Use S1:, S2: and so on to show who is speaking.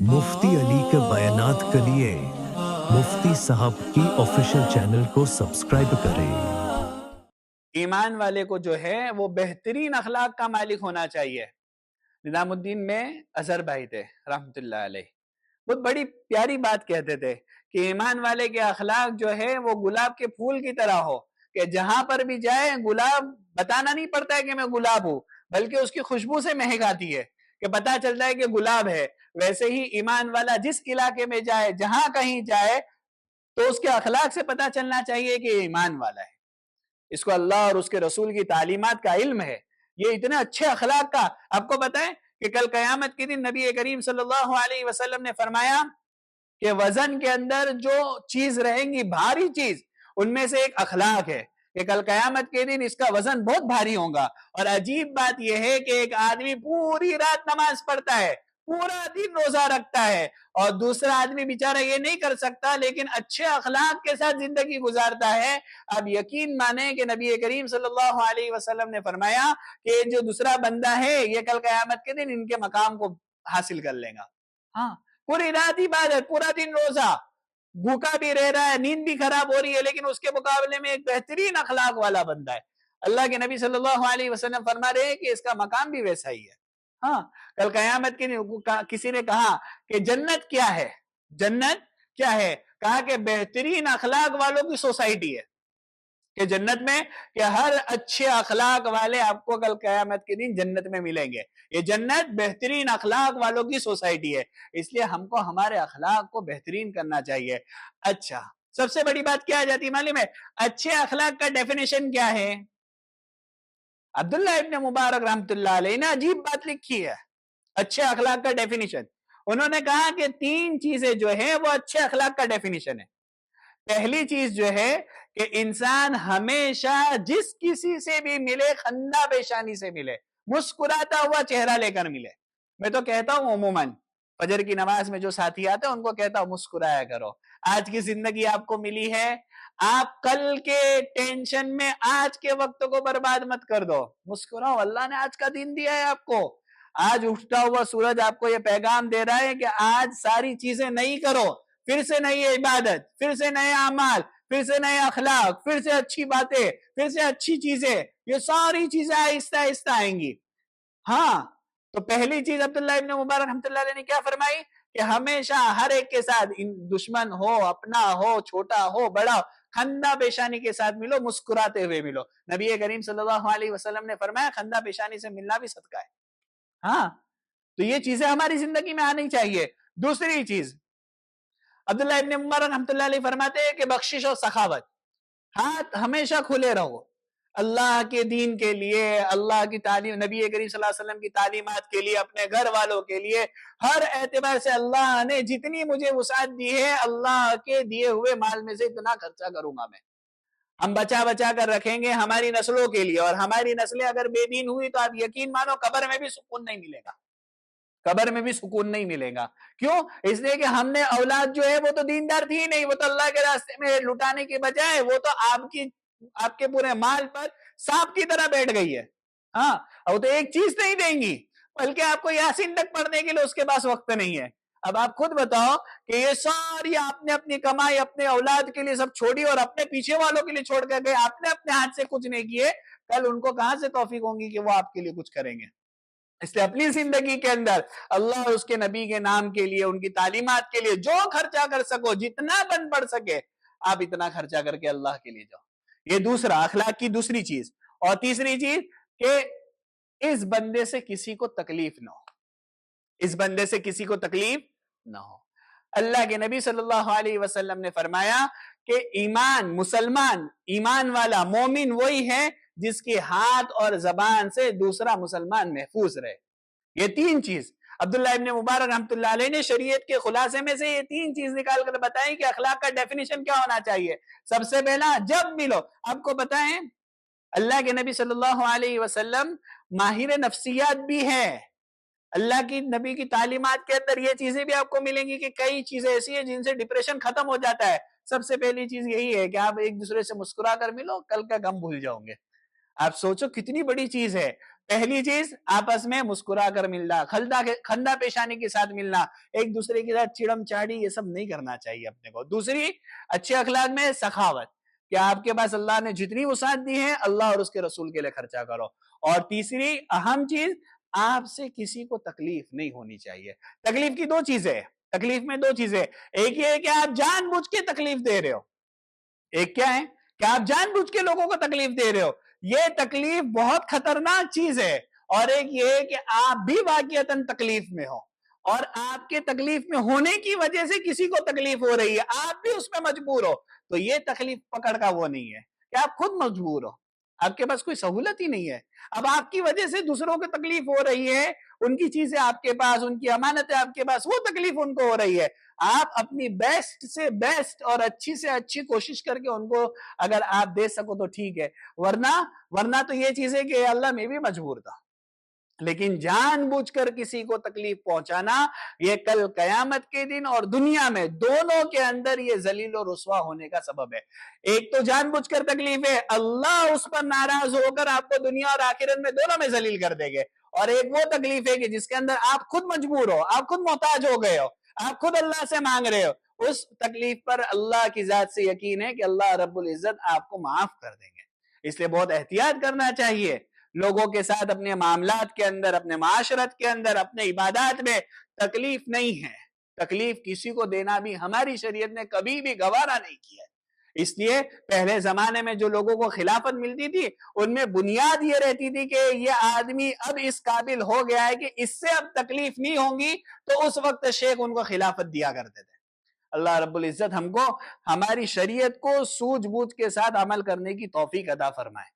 S1: मुफ्ती अली के बयानात के लिए मुफ्ती साहब की ऑफिशियल चैनल को सब्सक्राइब करें।
S2: ईमान वाले को जो है वो बेहतरीन अखलाक का मालिक होना चाहिए। निजामुद्दीन में अजहर भाई थे रहमतुल्लाह अलैह, बहुत बड़ी प्यारी बात कहते थे कि ईमान वाले के अखलाक जो है वो गुलाब के फूल की तरह हो, कि जहां पर भी जाए गुलाब बताना नहीं पड़ता है कि मैं गुलाब हूं, बल्कि उसकी खुशबू से महक आती है कि पता चलता है कि गुलाब है। वैसे ही ईमान वाला जिस इलाके में जाए, जहां कहीं जाए, तो उसके अखलाक से पता चलना चाहिए कि ईमान वाला है। इसको अल्लाह और उसके रसूल की तालीमात का इल्म है। ये इतने अच्छे अखलाक का आपको बताएं कि कल कयामत के दिन नबी करीम सल्लल्लाहु अलैहि वसल्लम ने फरमाया कि वजन के अंदर जो चीज रहेंगी, भारी चीज, उनमें से एक अखलाक है कि कल कयामत के दिन इसका वजन बहुत भारी होगा। और अजीब बात यह है कि एक आदमी पूरी रात नमाज पढ़ता है, पूरा दिन रोजा रखता है, और दूसरा आदमी बेचारा ये नहीं कर सकता लेकिन अच्छे अखलाक के साथ जिंदगी गुजारता है। अब यकीन माने कि नबी करीम सल्लल्लाहु अलैहि वसल्लम ने फरमाया कि जो दूसरा बंदा है ये कल कयामत के दिन इनके मकाम को हासिल कर लेगा। हाँ, पूरी रात इबादत, पूरा दिन रोजा, भूखा भी रह रहा है, नींद भी खराब हो रही है, लेकिन उसके मुकाबले में एक बेहतरीन अखलाक वाला बंदा है। अल्लाह के नबी सल्लल्लाहु अलैहि वसल्लम फरमा रहे हैं कि इसका मकाम भी वैसा ही है। हाँ, कल कयामत के दिन किसी ने कहा कि जन्नत क्या है, जन्नत क्या है, कहा कि बेहतरीन अखलाक वालों की सोसाइटी है, कि जन्नत में कि हर अच्छे अखलाक वाले आपको कल कयामत के दिन जन्नत में मिलेंगे। ये जन्नत बेहतरीन अखलाक वालों की सोसाइटी है, इसलिए हमको हमारे अखलाक को बेहतरीन करना चाहिए। अच्छा, सबसे बड़ी बात क्या आ जाती है मालूम है? अच्छे अखलाक का डेफिनेशन क्या है? अब्दुल्लाह इब्न मुबारक रहमतुल्लाह अलैह ने अजीब बात लिखी है अच्छे अखलाक का डेफिनेशन। उन्होंने कहा कि तीन चीजें जो है वो अच्छे अखलाक का डेफिनेशन है। पहली चीज जो है कि इंसान हमेशा जिस किसी से भी मिले खंदा पेशानी से मिले, मुस्कुराता हुआ चेहरा लेकर मिले। मैं तो कहता हूं अमूमन फजर की नमाज में जो साथी आते हैं उनको कहता हूं मुस्कुराया करो। आज की जिंदगी आपको मिली है, आप कल के टेंशन में आज के वक्त को बर्बाद मत कर दो, मुस्कुराओ। अल्लाह ने आज का दिन दिया है आपको, आज उठता हुआ सूरज आपको ये पैगाम दे रहा है कि आज सारी चीजें नई करो, फिर से नई इबादत, फिर से नए अमाल, फिर से नए अखलाक, फिर से अच्छी बातें, फिर से अच्छी चीजें, ये सारी चीजें आहिस्ता आहिस्ता आएंगी। हाँ, तो पहली चीज अब्दुल्लाह इब्न मुबारक रहमतुल्लाह अलैह ने क्या फरमाई कि हमेशा हर एक के साथ, दुश्मन हो, अपना हो, छोटा हो, बड़ा हो, खंदा पेशानी के साथ मिलो, मुस्कुराते हुए मिलो। नबी करीम सल्लल्लाहु अलैहि वसल्लम ने फरमाया खंदा पेशानी से मिलना भी सदका है। हाँ, तो ये चीजें हमारी जिंदगी में आनी चाहिए। दूसरी चीज अब्दुल्लाह इब्न मुबारक रहमतुल्लाह अलैह फरमाते हैं कि बख्शिश और सखावत, हाथ हमेशा खुले रहो अल्लाह के दीन के लिए, अल्लाह की तालीम, नबी करीम सल्लल्लाहु अलैहि वसल्लम की तालीमात के लिए, अपने घर वालों के लिए, हर एतबार से अल्लाह ने जितनी मुझे वसात दी है, अल्लाह के दिए हुए माल में से इतना खर्चा करूंगा मैं। हम बचा बचा कर रखेंगे हमारी नस्लों के लिए, और हमारी नस्लें अगर बेदीन हुई तो आप यकीन मानो कब्र में भी सुकून नहीं मिलेगा, कब्र में भी सुकून नहीं मिलेगा। क्यों? इसलिए कि हमने औलाद जो है वो तो दीनदार थी नहीं, वो तो अल्लाह के रास्ते में लुटाने की बजाय वो तो आपके पूरे माल पर सांप की तरह बैठ गई है। हाँ, वो तो एक चीज नहीं देंगी, बल्कि आपको यासीन तक पढ़ने के लिए उसके पास वक्त नहीं है। अब आप खुद बताओ कि ये सारी आपने अपनी कमाई अपने औलाद के लिए सब छोड़ी और अपने पीछे वालों के लिए छोड़ कर गए, आपने अपने हाथ से कुछ नहीं किए, कल उनको कहां से तौफीक होंगी कि वो आपके लिए कुछ करेंगे। इसलिए अपनी जिंदगी के अंदर अल्लाह और उसके नबी के नाम के लिए, उनकी तालीमात के लिए जो खर्चा कर सको, जितना बन पड़ सके, आप इतना खर्चा करके अल्लाह के लिए जाओ। ये दूसरा अखलाक की दूसरी चीज। और तीसरी चीज कि इस बंदे से किसी को तकलीफ ना हो, इस बंदे से किसी को तकलीफ ना हो। अल्लाह के नबी सल्लल्लाहु अलैहि वसल्लम ने फरमाया कि ईमान, मुसलमान, ईमान वाला मोमिन वही है जिसके हाथ और जबान से दूसरा मुसलमान महफूज रहे। ये तीन चीज अब्दुल्लाह इब्न मुबारक रहमतुल्लाह अलैह ने शरीयत के खुलासे में से ये तीन चीज निकाल कर बताई कि अखलाक का डेफिनेशन क्या होना चाहिए। सबसे पहला, जब मिलो, आपको बताएं अल्लाह के नबी सल्लल्लाहु अलैहि वसल्लम माहिर नफ्सियात भी है। अल्लाह की नबी की तालीमात के अंदर ये चीजें भी आपको मिलेंगी कि कई चीजें ऐसी है जिनसे डिप्रेशन खत्म हो जाता है। सबसे पहली चीज यही है कि आप एक दूसरे से मुस्कुरा कर मिलो, कल का गम भूल जाओगे। आप सोचो कितनी बड़ी चीज है। पहली चीज आपस में मुस्कुरा कर मिलना, खंदा पेशानी के साथ मिलना, एक दूसरे के साथ चिड़म चाड़ी ये सब नहीं करना चाहिए अपने को। दूसरी, अच्छे अखलाक में सखावत, कि आपके पास अल्लाह ने जितनी वसात दी है अल्लाह और उसके रसूल के लिए खर्चा करो। और तीसरी अहम चीज, आपसे किसी को तकलीफ नहीं होनी चाहिए। तकलीफ की दो चीजें है, तकलीफ में दो चीजें, एक ये है कि आप जानबूझ के तकलीफ दे रहे हो, एक क्या है कि आप जानबूझ के लोगों को तकलीफ दे रहे हो, ये तकलीफ बहुत खतरनाक चीज है। और एक ये है कि आप भी वाकईतन तकलीफ में हो और आपके तकलीफ में होने की वजह से किसी को तकलीफ हो रही है, आप भी उसमें मजबूर हो, तो ये तकलीफ पकड़ का वो नहीं है कि आप खुद मजबूर हो, आपके पास कोई सहूलत ही नहीं है। अब आपकी वजह से दूसरों को तकलीफ हो रही है, उनकी चीजें आपके पास, उनकी अमानतें आपके पास, वो तकलीफ उनको हो रही है। आप अपनी बेस्ट से बेस्ट और अच्छी से अच्छी कोशिश करके उनको अगर आप दे सको तो ठीक है, वरना वरना तो ये चीज है कि अल्लाह मैं भी मजबूर था। लेकिन जानबूझकर किसी को तकलीफ पहुंचाना, ये कल कयामत के दिन और दुनिया में दोनों के अंदर ये जलील और रुस्वा होने का सबब है। एक तो जानबूझकर तकलीफ है, अल्लाह उस पर नाराज होकर आपको दुनिया और आखिरत में दोनों में जलील कर देंगे। और एक वो तकलीफ है कि जिसके अंदर आप खुद मजबूर हो, आप खुद मोहताज हो गए हो, आप खुद अल्लाह से मांग रहे हो, उस तकलीफ पर अल्लाह की जात से यकीन है कि अल्लाह रब्बुल इज्जत आपको माफ कर देंगे। इसलिए बहुत एहतियात करना चाहिए लोगों के साथ, अपने मामलात के अंदर, अपने माशरत के अंदर, अपने इबादत में तकलीफ नहीं है। तकलीफ किसी को देना भी हमारी शरीयत ने कभी भी गवारा नहीं किया है। इसलिए पहले जमाने में जो लोगों को खिलाफत मिलती थी, उनमें बुनियाद ये रहती थी कि ये आदमी अब इस काबिल हो गया है कि इससे अब तकलीफ नहीं होगी, तो उस वक्त शेख उनको खिलाफत दिया करते थे। अल्लाह रब्बुल इज्जत हमको हमारी शरीयत को सूझबूझ के साथ अमल करने की तौफीक अता फरमाए।